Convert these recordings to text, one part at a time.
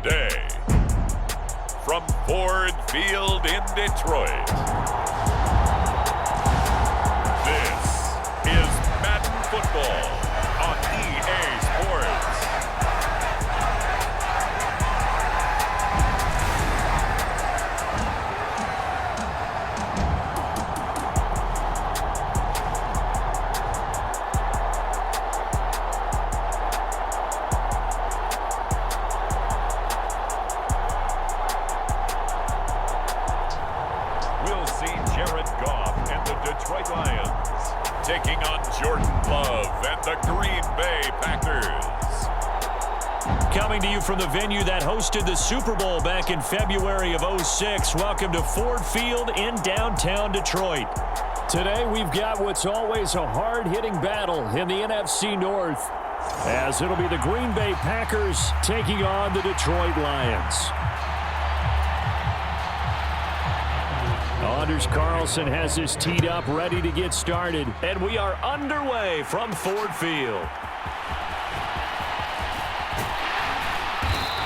today, from Ford Field in Detroit, this is Madden Football on EA Sports. Detroit Lions taking on Jordan Love and the Green Bay Packers. Coming to you from the venue that hosted the Super Bowl back in February of '06. Welcome to Ford Field in downtown Detroit. Today we've got what's always a hard-hitting battle in the NFC North, as it'll be the Green Bay Packers taking on the Detroit Lions. Anders Carlson has his teed up, ready to get started. And we are underway from Ford Field.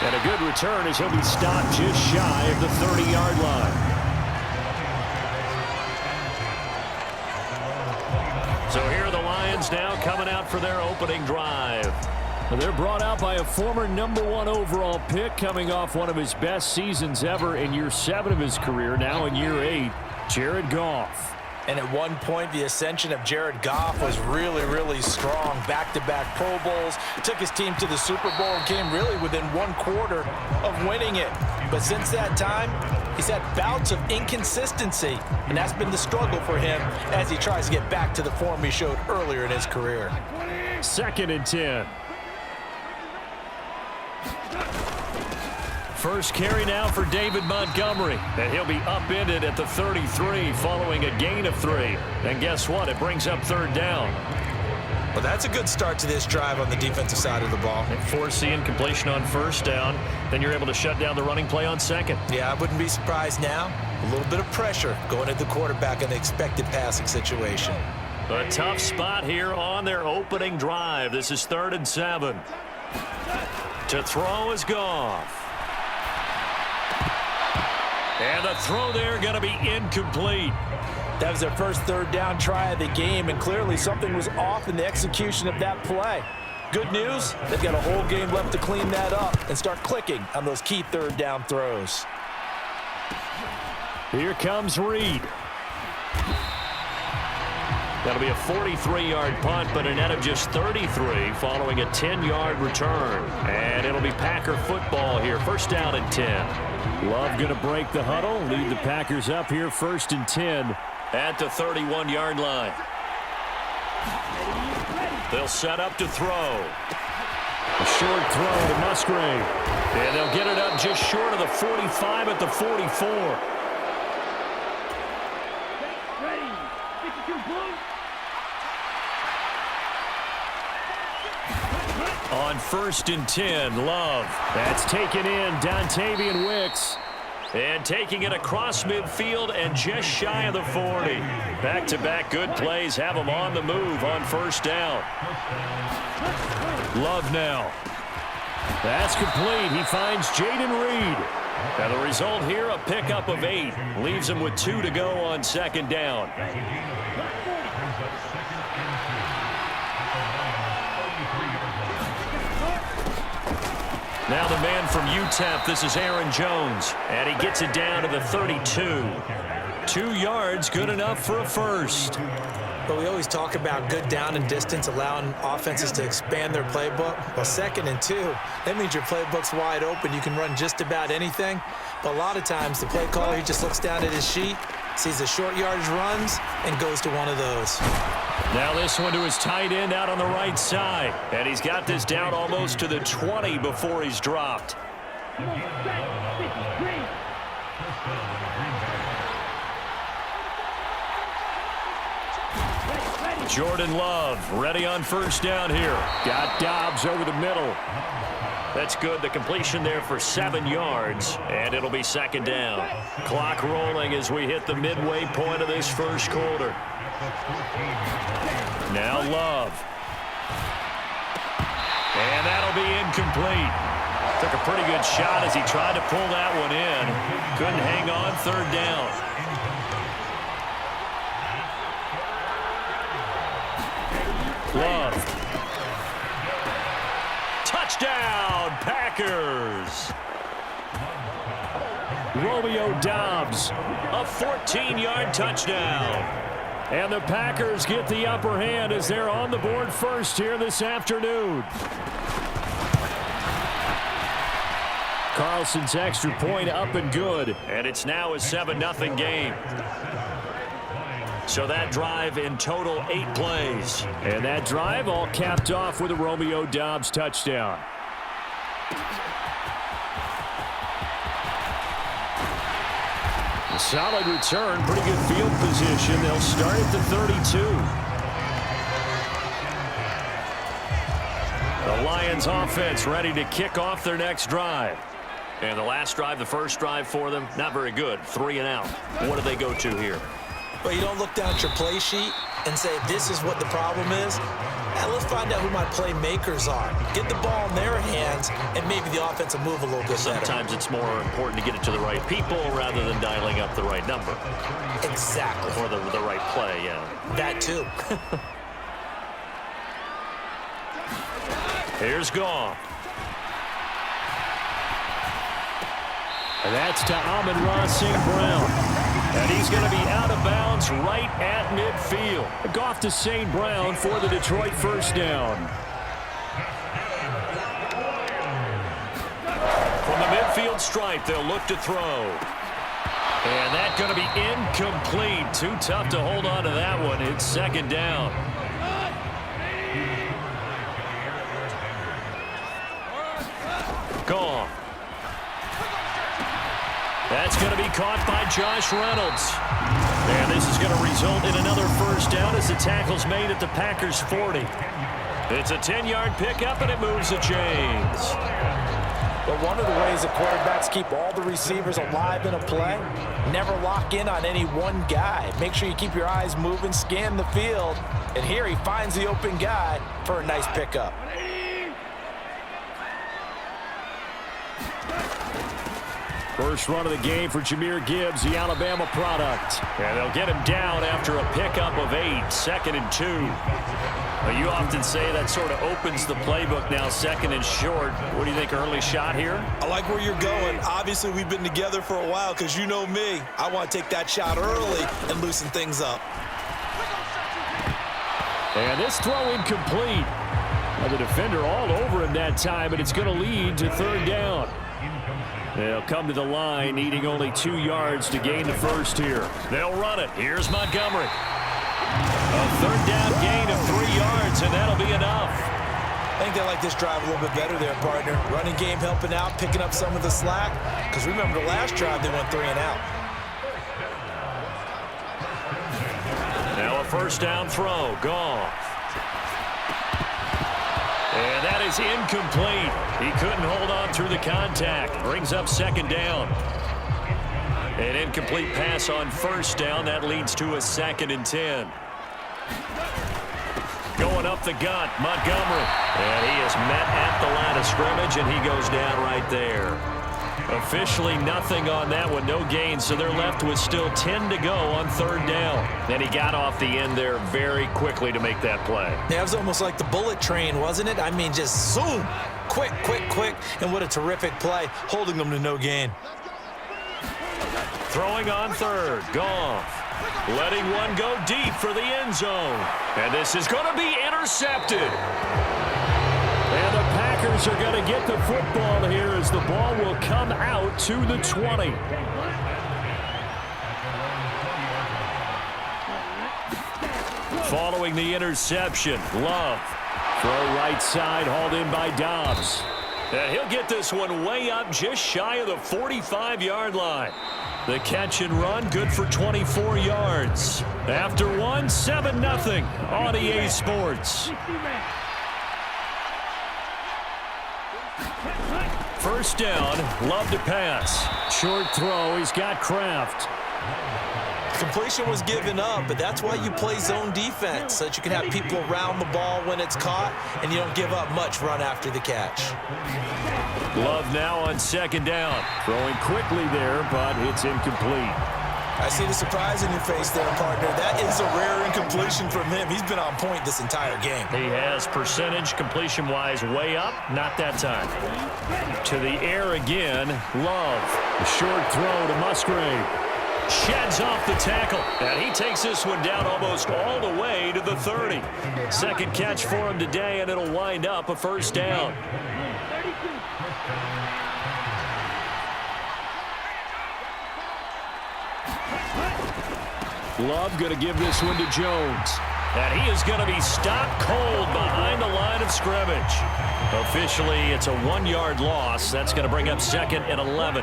And a good return as he'll be stopped just shy of the 30-yard line. So here are the Lions now coming out for their opening drive. They're brought out by a former #1 overall pick, coming off one of his best seasons ever in year 7 of his career, now in year 8, Jared Goff. And at one point, the ascension of Jared Goff was really, really strong. Back-to-back Pro Bowls, took his team to the Super Bowl and came really within 1/4 of winning it. But since that time, he's had bouts of inconsistency, and that's been the struggle for him as he tries to get back to the form he showed earlier in his career. 2nd and 10. First carry now for David Montgomery, and he'll be upended at the 33 following a gain of 3. And guess what? It brings up 3rd down. Well, that's a good start to this drive on the defensive side of the ball. Force the incompletion on 1st down, then you're able to shut down the running play on 2nd. Yeah, I wouldn't be surprised now. A little bit of pressure going at the quarterback in the expected passing situation. A tough spot here on their opening drive. This is 3rd and 7. To throw is Goff. And the throw there going to be incomplete. That was their first 3rd down try of the game, and clearly something was off in the execution of that play. Good news, they've got a whole game left to clean that up and start clicking on those key 3rd down throws. Here comes Reed. That'll be a 43-yard punt, but a net of just 33 following a 10-yard return. And it'll be Packer football here. 1st down and 10. Love going to break the huddle, lead the Packers up here 1st and 10 at the 31-yard line. They'll set up to throw. A short throw to Musgrave. And they'll get it up just short of the 45 at the 44. On 1st and 10, Love. That's taken in, Dontavian Wicks. And taking it across midfield and just shy of the 40. Back-to-back good plays have him on the move on 1st down. Love now. That's complete. He finds Jaden Reed. And the result here, a pickup of 8. Leaves him with 2 to go on 2nd down. Now the man from UTEP, this is Aaron Jones, and he gets it down to the 32. 2 yards, good enough for a first. But we always talk about good down and distance, allowing offenses to expand their playbook. Well, 2nd and 2, that means your playbook's wide open. You can run just about anything. But a lot of times, the play caller, he just looks down at his sheet, sees the short yardage runs, and goes to one of those. Now this one to his tight end out on the right side. And he's got this down almost to the 20 before he's dropped. Jordan Love ready on 1st down here. Got Dobbs over the middle. That's good. The completion there for 7 yards, and it'll be 2nd down. Clock rolling as we hit the midway point of this 1st quarter. Now Love. And that'll be incomplete. Took a pretty good shot as he tried to pull that one in. Couldn't hang on, third down. Love. Touchdown, Packers. Romeo Doubs, a 14-yard touchdown. And the Packers get the upper hand as they're on the board first here this afternoon. Carlson's extra point up and good. And it's now a 7-0 game. So that drive in total 8 plays. And that drive all capped off with a Romeo Doubs touchdown. A solid return, pretty good field position. They'll start at the 32. The Lions offense ready to kick off their next drive. And the last drive, the first drive for them, not very good. 3 and out. What do they go to here? Well, you don't look down at your play sheet and say, this is what the problem is. Now let's find out who my playmakers are. Get the ball in their hands, and maybe the offense will move a little bit better. Sometimes it's more important to get it to the right people rather than dialing up the right number. Exactly. Or the right play, yeah. That too. Here's Goff. And that's to Amon-Ra St. Brown. And he's going to be out of bounds right at midfield. Goff to St. Brown for the Detroit first down. From the midfield stripe, they'll look to throw. And that's going to be incomplete. Too tough to hold on to that one. It's second down. Goff. That's going to be caught by Josh Reynolds. And this is going to result in another first down as the tackle's made at the Packers' 40. It's a 10-yard pickup, and it moves the chains. But one of the ways that quarterbacks keep all the receivers alive in a play, never lock in on any one guy. Make sure you keep your eyes moving, scan the field. And here he finds the open guy for a nice pickup. First run of the game for Jahmyr Gibbs, the Alabama product. And they'll get him down after a pickup of 8, 2nd and 2. Well, you often say that sort of opens the playbook now, 2nd and short. What do you think, early shot here? I like where you're going. Obviously, we've been together for a while because you know me. I want to take that shot early and loosen things up. And this throw incomplete. Well, the defender all over him that time, and it's going to lead to third down. They'll come to the line, needing only 2 yards to gain the first here. They'll run it. Here's Montgomery. A third down gain of 3 yards, and that'll be enough. I think they like this drive a little bit better there, partner. Running game helping out, picking up some of the slack. Because remember the last drive, they went 3 and out. Now a first down throw. Goff. And that is incomplete. He couldn't hold on through the contact. Brings up second down. An incomplete pass on first down. That leads to a 2nd and 10. Going up the gut, Montgomery. And he is met at the line of scrimmage, and he goes down right there. Officially nothing on that one, no gain, so they're left with still 10 to go on third down. Then he got off the end there very quickly to make that play. Yeah, it was almost like the bullet train, wasn't it? I mean, just zoom, quick, quick, quick, and what a terrific play, holding them to no gain. Throwing on third, Goff. Letting one go deep for the end zone. And this is going to be intercepted. And the Packers are going to get the football here as the ball will come out to the 20. Following the interception, Love. Throw right side, hauled in by Doubs. And he'll get this one way up just shy of the 45-yard line. The catch and run, good for 24 yards. After one, 7-0 on EA Sports. First down, Love to pass. Short throw, he's got Kraft. completion was given up, but that's why you play zone defense, so that you can have people around the ball when it's caught, and you don't give up much run after the catch. Love now on second down. Throwing quickly there, but it's incomplete. I see the surprise in your face there, partner. That is a rare incompletion from him. He's been on point this entire game. He has percentage completion-wise way up. Not that time. To the air again. Love. A short throw to Musgrave. Sheds off the tackle. And he takes this one down almost all the way to the 30. Second catch for him today, and it'll wind up a first down. Love going to give this one to Jones. And he is going to be stopped cold behind the line of scrimmage. Officially, it's a 1-yard loss. That's going to bring up second and 11.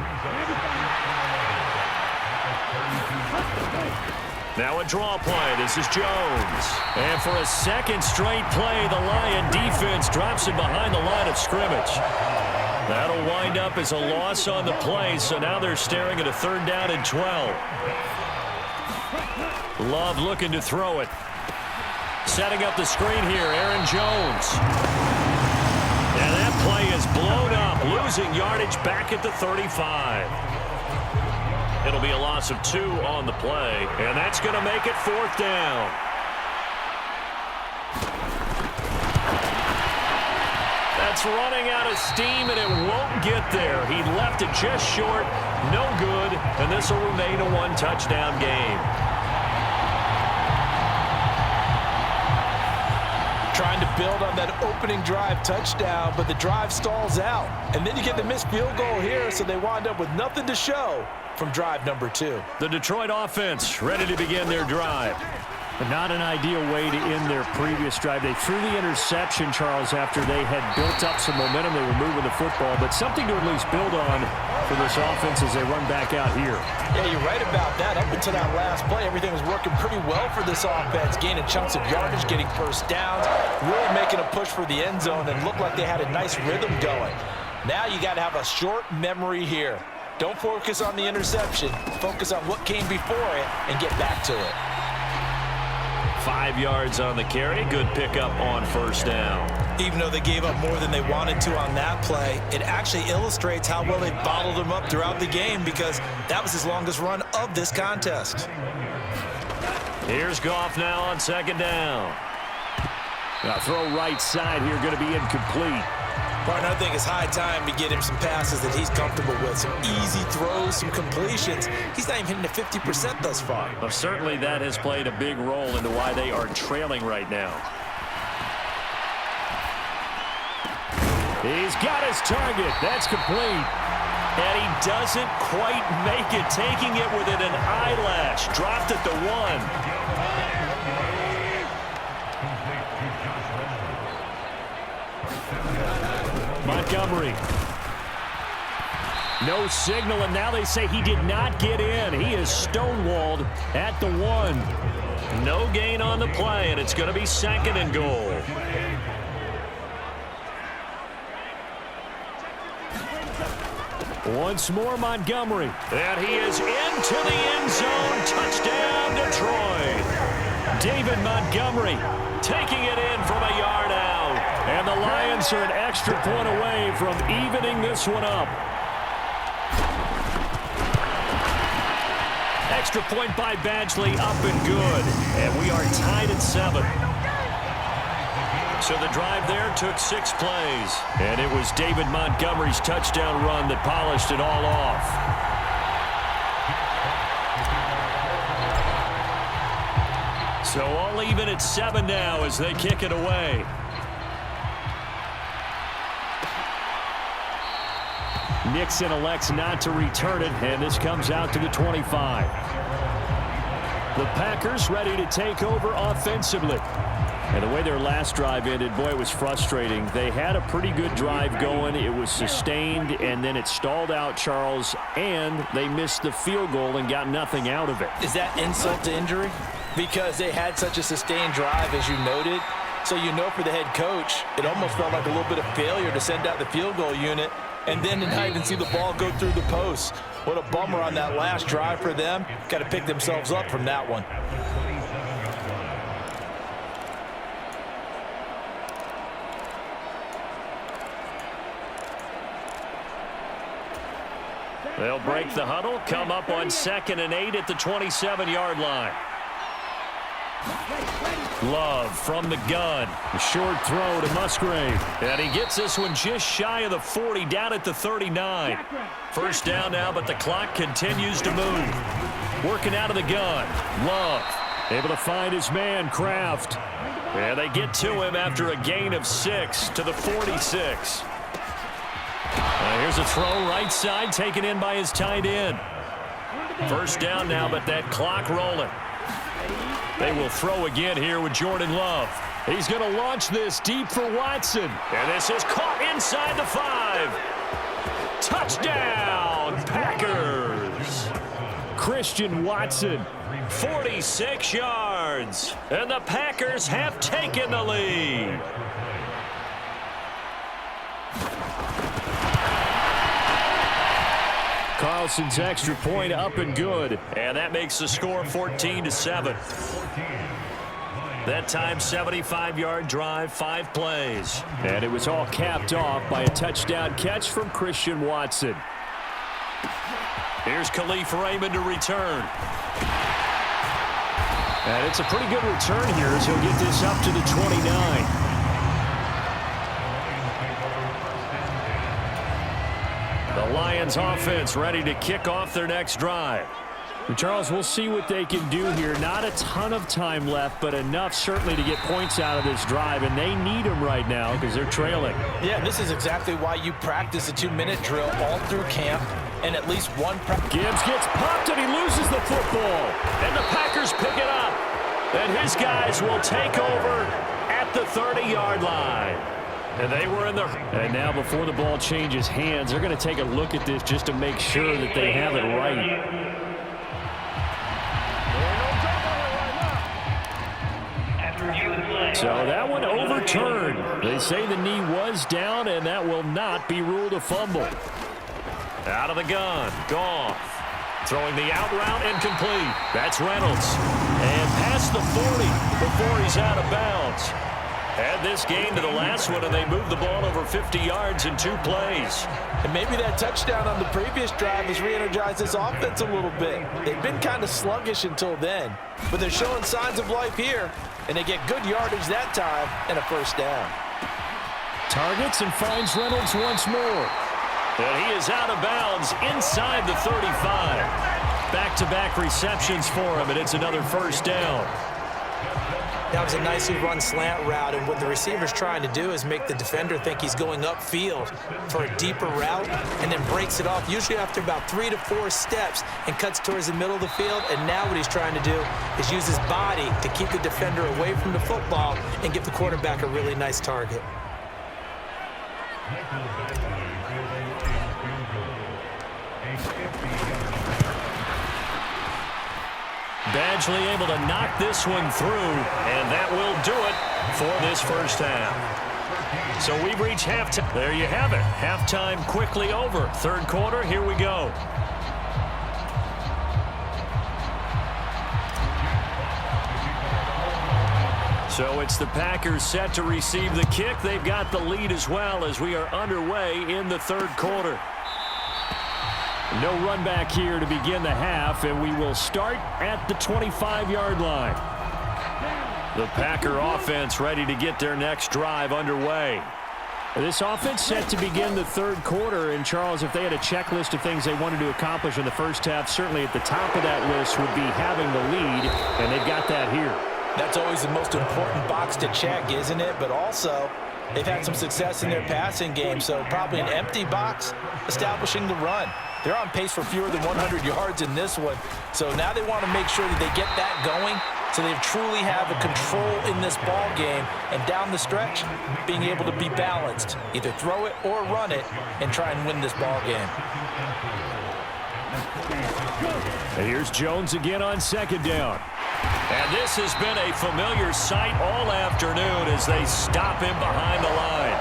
Now a draw play. This is Jones. And for a second straight play, the Lion defense drops it behind the line of scrimmage. That'll wind up as a loss on the play, so now they're staring at a 3rd down and 12. Love looking to throw it. Setting up the screen here, Aaron Jones. And that play is blown up, losing yardage back at the 35. It'll be a loss of 2 on the play, and that's going to make it 4th down. That's running out of steam, and it won't get there. He left it just short, no good, and this will remain a 1-touchdown game. Trying to build on that opening drive touchdown, but the drive stalls out. And then you get the missed field goal here, so they wind up with nothing to show from drive number 2. The Detroit offense ready to begin their drive. But not an ideal way to end their previous drive. They threw the interception, Charles, after they had built up some momentum. They were moving the football, but something to at least build on for this offense as they run back out here. Yeah, you're right about that. Up until that last play, everything was working pretty well for this offense, gaining chunks of yardage, getting first downs, really making a push for the end zone, and looked like they had a nice rhythm going. Now you got to have a short memory here. Don't focus on the interception. Focus on what came before it and get back to it. 5 yards on the carry. Good pickup on first down. Even though they gave up more than they wanted to on that play, it actually illustrates how well they bottled him up throughout the game, because that was his longest run of this contest. Here's Goff now on second down. Now throw right side here, going to be incomplete. Partner, I think it's high time to get him some passes that he's comfortable with. Some easy throws, some completions. He's not even hitting the 50% thus far. Well, certainly that has played a big role into why they are trailing right now. He's got his target. That's complete. And he doesn't quite make it, taking it within an eyelash. Dropped at the 1. Montgomery. No signal, and now they say he did not get in. He is stonewalled at the 1. No gain on the play, and it's going to be 2nd and goal. Once more, Montgomery. And he is into the end zone. Touchdown, Detroit. David Montgomery taking it in from a yard out. And the Lions are an extra point away from evening this one up. Extra point by Badgley, up and good. And we are tied at 7. So the drive there took 6 plays. And it was David Montgomery's touchdown run that polished it all off. So all even at 7 now as they kick it away. Nixon elects not to return it, and this comes out to the 25. The Packers ready to take over offensively. And the way their last drive ended, boy, it was frustrating. They had a pretty good drive going. It was sustained, and then it stalled out, Charles, and they missed the field goal and got nothing out of it. Is that insult to injury? Because they had such a sustained drive, as you noted. So you know for the head coach, it almost felt like a little bit of failure to send out the field goal unit. and then to not even see the ball go through the post. What a bummer on that last drive for them. Got to pick themselves up from that one. They'll break the huddle, come up on 2nd and 8 at the 27-yard line. Love from the gun. A short throw to Musgrave. And he gets this one just shy of the 40, down at the 39. First down now, but the clock continues to move. Working out of the gun. Love able to find his man, Kraft. And they get to him after a gain of 6 to the 46. Here's a throw right side, taken in by his tight end. First down now, but that clock rolling. They will throw again here with Jordan Love. He's going to launch this deep for Watson. And this is caught inside the 5. Touchdown, Packers. Christian Watson, 46 yards. And the Packers have taken the lead. Carlson's extra point up and good. And that makes the score 14-7. That time, 75-yard drive, 5 plays. And it was all capped off by a touchdown catch from Christian Watson. Here's Khalif Raymond to return. And it's a pretty good return here as he'll get this up to the 29. The Lions offense ready to kick off their next drive. And Charles, we'll see what they can do here. Not a ton of time left, but enough certainly to get points out of this drive, and they need them right now because they're trailing. Yeah, this is exactly why you practice a 2-minute drill all through camp, and at least one practice. Gibbs gets popped, and he loses the football. And the Packers pick it up. And his guys will take over at the 30-yard line. And they were in the... And now before the ball changes hands, they're going to take a look at this just to make sure that they have it right. So that one overturned. They say the knee was down, and that will not be ruled a fumble. Out of the gun, Goff. Throwing the out route, incomplete. That's Reynolds. And past the 40 before he's out of bounds. Add this game to the last one, and they moved the ball over 50 yards in 2 plays. And maybe that touchdown on the previous drive has re-energized this offense a little bit. They've been kind of sluggish until then, but they're showing signs of life here, and they get good yardage that time and a first down. Targets and finds Reynolds once more. And he is out of bounds inside the 35. Back-to-back receptions for him, and it's another first down. That was a nicely run slant route, and what the receiver's trying to do is make the defender think he's going upfield for a deeper route and then breaks it off, usually after about 3 to 4 steps, and cuts towards the middle of the field. And now what he's trying to do is use his body to keep the defender away from the football and give the quarterback a really nice target. Badgley able to knock this one through, and that will do it for this first half. So we've reached halftime. There you have it. Halftime quickly over. Third quarter, here we go. So it's the Packers set to receive the kick. They've got the lead as well as we are underway in the third quarter. No run back here to begin the half, and we will start at the 25-yard line. The Packer offense ready to get their next drive underway. This offense set to begin the third quarter, and Charles, if they had a checklist of things they wanted to accomplish in the first half, certainly at the top of that list would be having the lead, and they've got that here. That's always the most important box to check, isn't it? But also, they've had some success in their passing game, so probably an empty box establishing the run. They're on pace for fewer than 100 yards in this one, so now they want to make sure that they get that going so they truly have a control in this ball game, and down the stretch, being able to be balanced, either throw it or run it, and try and win this ball game. And here's Jones again on second down. And this has been a familiar sight all afternoon as they stop him behind the line.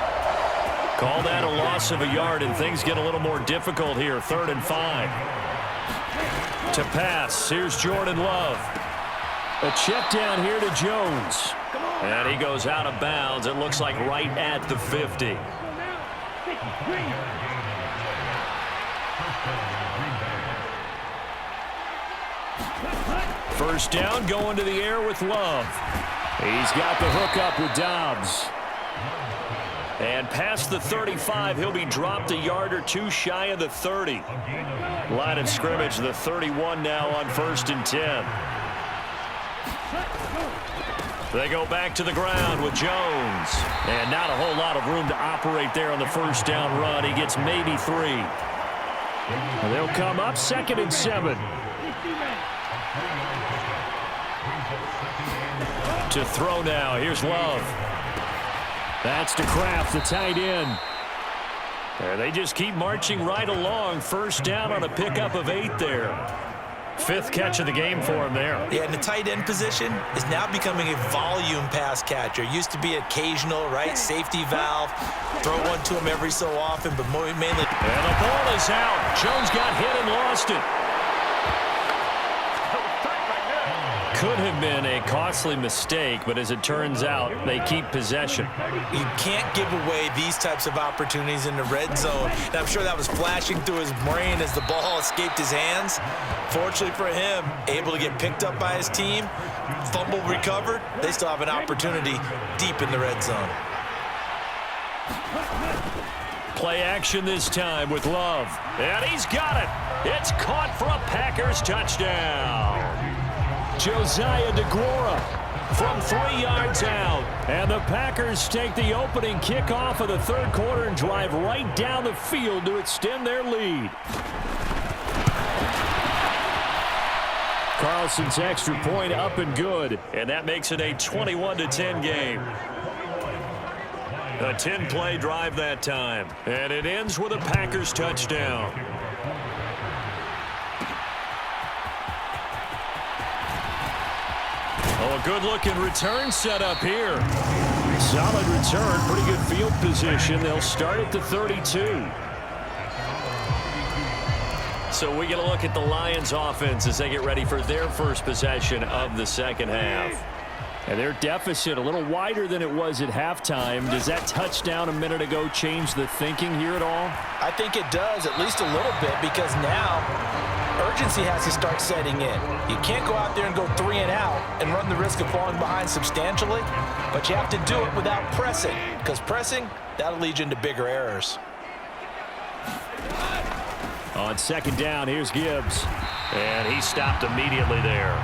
Call that a loss of a yard, and things get a little more difficult here. 3rd and 5. To pass, here's Jordan Love. A check down here to Jones. And he goes out of bounds. It looks like right at the 50. First down, going to the air with Love. He's got the hook up with Dobbs. And past the 35, he'll be dropped a yard or two shy of the 30. Line of scrimmage, the 31 now on 1st and 10. They go back to the ground with Jones. And not a whole lot of room to operate there on the first down run. He gets maybe 3. And they'll come up 2nd and 7. To throw now. Here's Love. That's to Kraft, the tight end. There, they just keep marching right along. First down on a pickup of 8 there. 5th catch of the game for him there. Yeah, and the tight end position is now becoming a volume pass catcher. Used to be occasional, right? Safety valve. Throw one to him every so often, but mainly. And the ball is out. Jones got hit and lost it. Could have been a costly mistake, but as it turns out, they keep possession. You can't give away these types of opportunities in the red zone. And I'm sure that was flashing through his brain as the ball escaped his hands. Fortunately for him, able to get picked up by his team, fumble recovered. They still have an opportunity deep in the red zone. Play action this time with Love. And he's got it. It's caught for a Packers touchdown. Josiah DeGuara from 3 yards out. And the Packers take the opening kickoff of the 3rd quarter and drive right down the field to extend their lead. Carlson's extra point up and good. And that makes it a 21-10 game. A 10-play drive that time. And it ends with a Packers touchdown. Oh, a good-looking return set up here. Solid return, pretty good field position. They'll start at the 32. So we get a look at the Lions offense as they get ready for their first possession of the 2nd half. And their deficit a little wider than it was at halftime. Does that touchdown a minute ago change the thinking here at all? I think it does, at least a little bit, because now urgency has to start setting in. You can't go out there and go 3 and out and run the risk of falling behind substantially, but you have to do it without pressing, because pressing, that'll lead you into bigger errors. On 2nd down, here's Gibbs. And he stopped immediately there.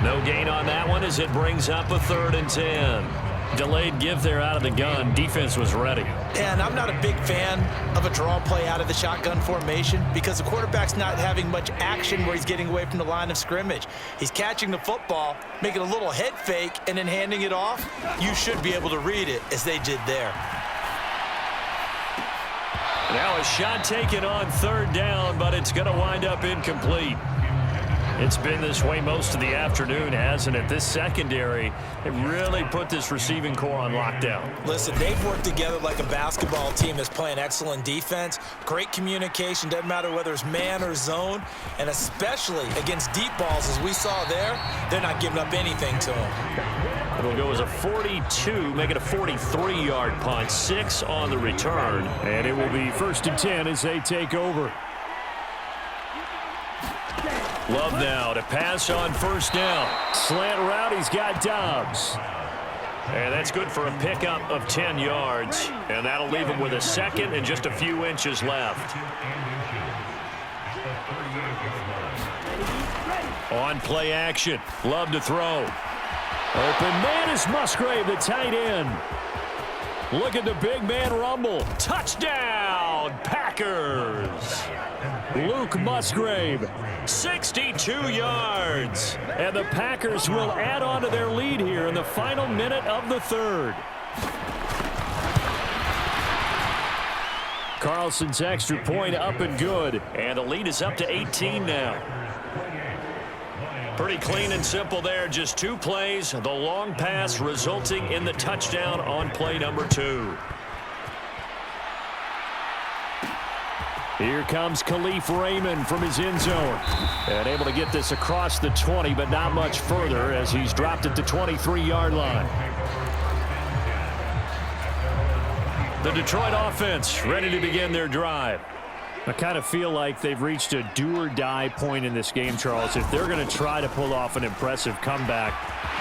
No gain on that one as it brings up a 3rd and 10. Delayed give there out of the gun. Defense was ready. And I'm not a big fan of a draw play out of the shotgun formation because the quarterback's not having much action where he's getting away from the line of scrimmage. He's catching the football, making a little head fake, and then handing it off. You should be able to read it as they did there. Now a shot taken on 3rd down, but it's going to wind up incomplete. It's been this way most of the afternoon, hasn't it? This secondary, it really put this receiving core on lockdown. Listen, they've worked together like a basketball team that's playing excellent defense. Great communication, doesn't matter whether it's man or zone. And especially against deep balls, as we saw there, they're not giving up anything to them. It'll go as a 42, make it a 43-yard punt, 6 on the return. And it will be 1st and 10 as they take over. Love now to pass on 1st down. Slant route, he's got Dobbs. And that's good for a pickup of 10 yards. And that'll leave him with a 2nd and just a few inches left. On play action, Love to throw. Open man is Musgrave, the tight end. Look at the big man rumble. Touchdown, Packers. Luke Musgrave, 62 yards. And the Packers will add on to their lead here in the final minute of the 3rd. Carlson's extra point up and good. And the lead is up to 18 now. Pretty clean and simple there. Just 2 plays. The long pass resulting in the touchdown on play number 2. Here comes Khalif Raymond from his end zone. And able to get this across the 20, but not much further as he's dropped at the 23-yard line. The Detroit offense ready to begin their drive. I kind of feel like they've reached a do-or-die point in this game, Charles. If they're going to try to pull off an impressive comeback,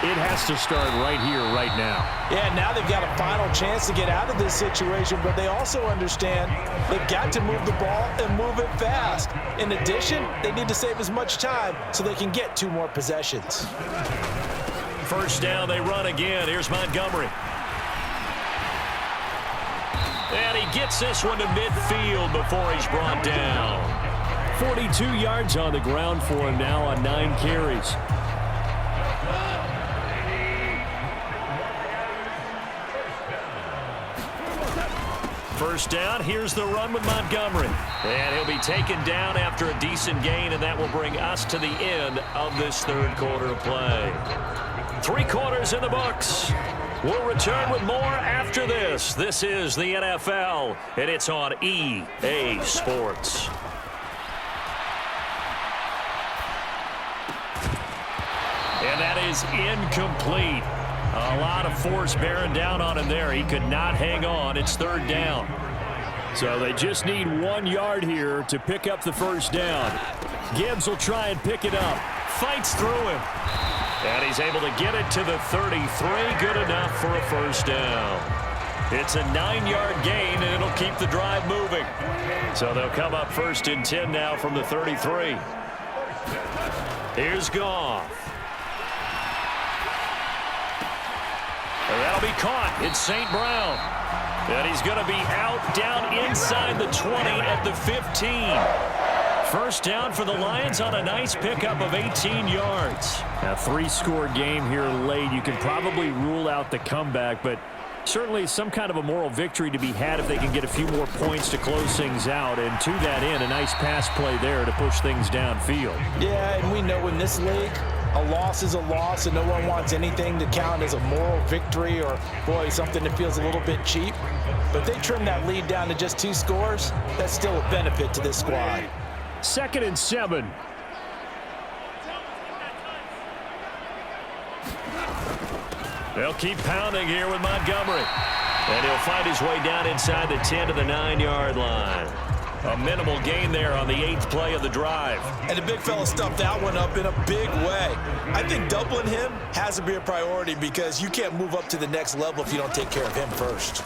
it has to start right here, right now. Yeah, now they've got a final chance to get out of this situation, but they also understand they've got to move the ball and move it fast. In addition, they need to save as much time so they can get 2 more possessions. First down, they run again. Here's Montgomery. And he gets this one to midfield before he's brought down. 42 yards on the ground for him now on 9 carries. First down, here's the run with Montgomery. And he'll be taken down after a decent gain, and that will bring us to the end of this third quarter of play. 3 quarters in the books. We'll return with more after this. This is the NFL, and it's on EA Sports. And that is incomplete. A lot of force bearing down on him there. He could not hang on. It's third down. So they just need 1 yard here to pick up the first down. Gibbs will try and pick it up. Fights through him. And he's able to get it to the 33. Good enough for a first down. It's a 9-yard gain, and it'll keep the drive moving. So they'll come up first and 10 now from the 33. Here's Goff. And that'll be caught. It's St. Brown. And he's going to be out down inside the 20 at the 15. First down for the Lions on a nice pickup of 18 yards. A 3-score game here late. You can probably rule out the comeback, but certainly some kind of a moral victory to be had if they can get a few more points to close things out. And to that end, a nice pass play there to push things downfield. Yeah, and we know in this league, a loss is a loss, and no one wants anything to count as a moral victory or, boy, something that feels a little bit cheap. But they trim that lead down to just 2 scores. That's still a benefit to this squad. 2nd and 7. They'll keep pounding here with Montgomery. And he'll find his way down inside the 10 to the 9-yard line. A minimal gain there on the 8th play of the drive. And the big fella stuffed that one up in a big way. I think doubling him has to be a priority because you can't move up to the next level if you don't take care of him first.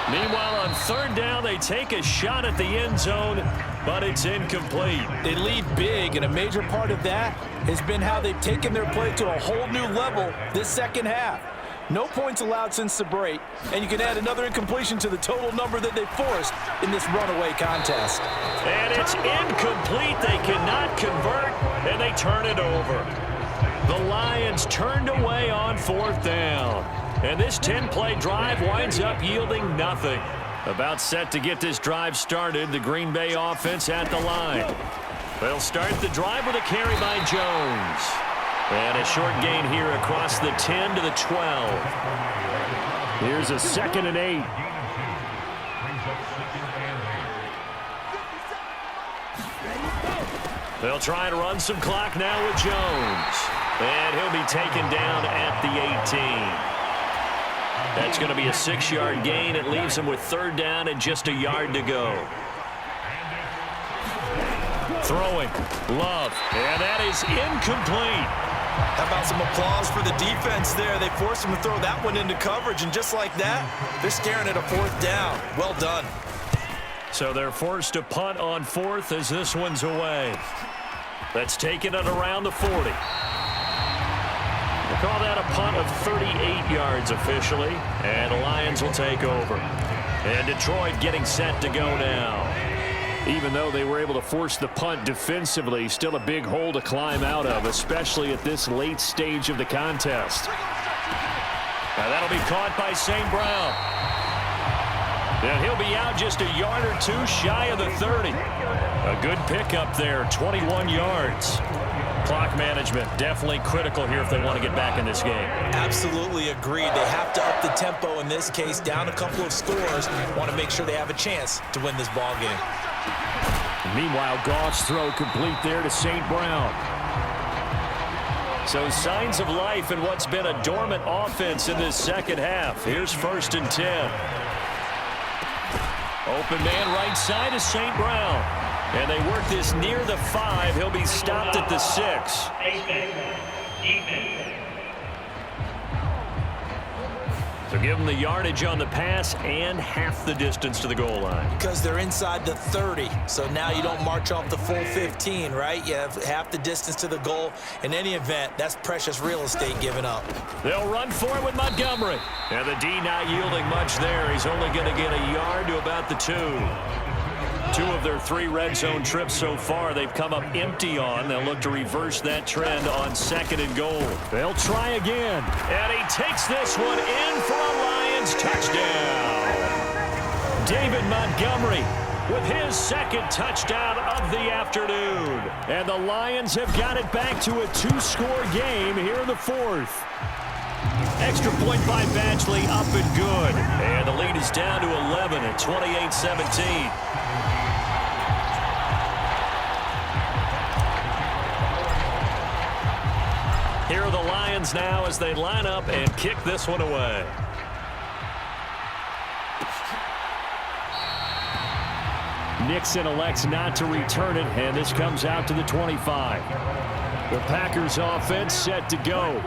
Meanwhile, on third down, they take a shot at the end zone, but it's incomplete. They lead big, and a major part of that has been how they've taken their play to a whole new level this second half. No points allowed since the break, and you can add another incompletion to the total number that they forced in this runaway contest. And it's incomplete. They cannot convert, and they turn it over. The Lions turned away on 4th down. And this 10-play drive winds up yielding nothing. About set to get this drive started, the Green Bay offense at the line. They'll start the drive with a carry by Jones. And a short gain here across the 10 to the 12. Here's a 2nd and 8. They'll try and run some clock now with Jones. And he'll be taken down at the 18. That's going to be a 6-yard gain. It leaves him with third down and just a yard to go. Throwing. Love. And that is incomplete. How about some applause for the defense there? They forced him to throw that one into coverage, and just like that, they're staring at a 4th down. Well done. So they're forced to punt on 4th as this one's away. That's taken it around the 40. We'll call that a punt of 38 yards officially, and the Lions will take over. And Detroit getting set to go now. Even though they were able to force the punt defensively, still a big hole to climb out of, especially at this late stage of the contest. Now that'll be caught by St. Brown. And he'll be out just a yard or 2 shy of the 30. A good pickup there, 21 yards. Clock management, definitely critical here if they want to get back in this game. Absolutely agreed. They have to up the tempo in this case, down a couple of scores. Want to make sure they have a chance to win this ball game. Meanwhile, Goff's throw complete there to St. Brown. So signs of life in what's been a dormant offense in this second half. Here's 1st and 10. Open man right side is St. Brown. And they work this near the 5. He'll be stopped at the 6. So give them the yardage on the pass and half the distance to the goal line. Because they're inside the 30, so now you don't march off the full 15, right? You have half the distance to the goal. In any event, that's precious real estate given up. They'll run for it with Montgomery. And the D not yielding much there. He's only going to get a yard to about the 2. 2 of their 3 red zone trips so far they've come up empty on. They'll look to reverse that trend on 2nd and goal. They'll try again. And he takes this one in for a Lions touchdown. David Montgomery with his 2nd touchdown of the afternoon. And the Lions have got it back to a 2-score game here in the 4th. Extra point by Badgley up and good. And the lead is down to 11 at 28-17. Here are the Lions now as they line up and kick this one away. Nixon elects not to return it, and this comes out to the 25. The Packers offense set to go.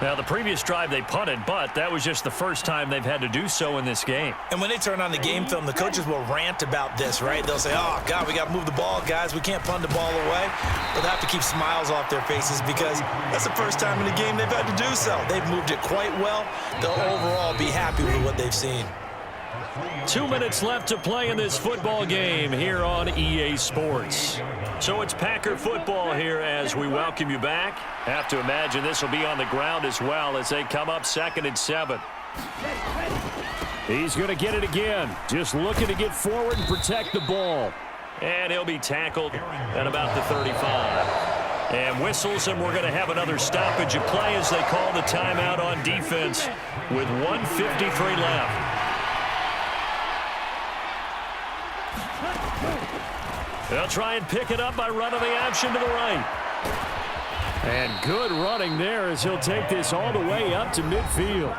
Now, the previous drive they punted, but that was just the first time they've had to do so in this game. And when they turn on the game film, the coaches will rant about this, right? They'll say, oh, God, we got to move the ball, guys. We can't punt the ball away. But they have to keep smiles off their faces because that's the first time in the game they've had to do so. They've moved it quite well. They'll overall be happy with what they've seen. 2 minutes left to play in this football game here on EA Sports. So it's Packer football here as we welcome you back. Have to imagine this will be on the ground as well as they come up 2nd and 7. He's going to get it again. Just looking to get forward and protect the ball. And he'll be tackled at about the 35. And whistles, and we're going to have another stoppage of play as they call the timeout on defense with 1:53 left. They'll try and pick it up by running the option to the right. And good running there as he'll take this all the way up to midfield.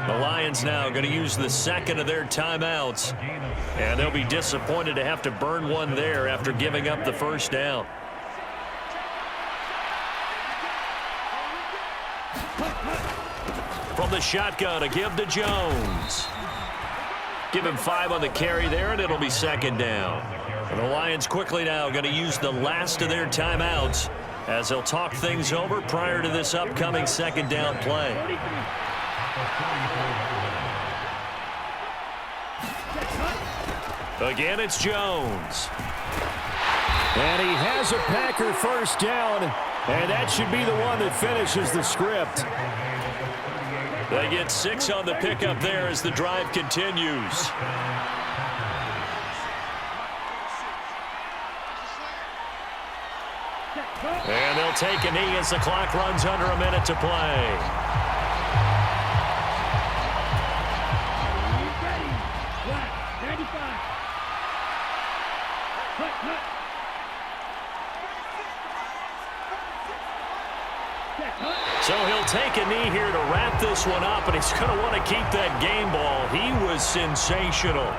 The Lions now going to use the 2nd of their timeouts. And they'll be disappointed to have to burn one there after giving up the 1st down. From the shotgun, a give to Jones. Give him 5 on the carry there, and it'll be 2nd down. And the Lions quickly now going to use the last of their timeouts as they'll talk things over prior to this upcoming 2nd down play. Again, it's Jones. And he has a Packer 1st down, and that should be the one that finishes the script. They get 6 on the pickup there as the drive continues. And they'll take a knee as the clock runs under a minute to play. So he'll take a knee here to wrap this one up, and he's going to want to keep that game ball. He was sensational.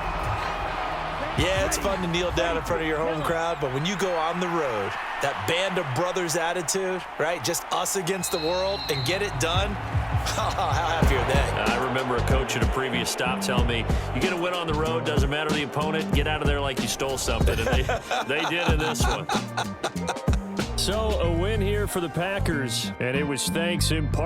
Yeah, it's fun to kneel down in front of your home crowd, but when you go on the road, that band of brothers attitude, right? Just us against the world and get it done. How happy are they? I remember a coach at a previous stop telling me, you get a win on the road, doesn't matter the opponent, get out of there like you stole something. And they did in this one. So a win here for the Packers, and it was thanks in part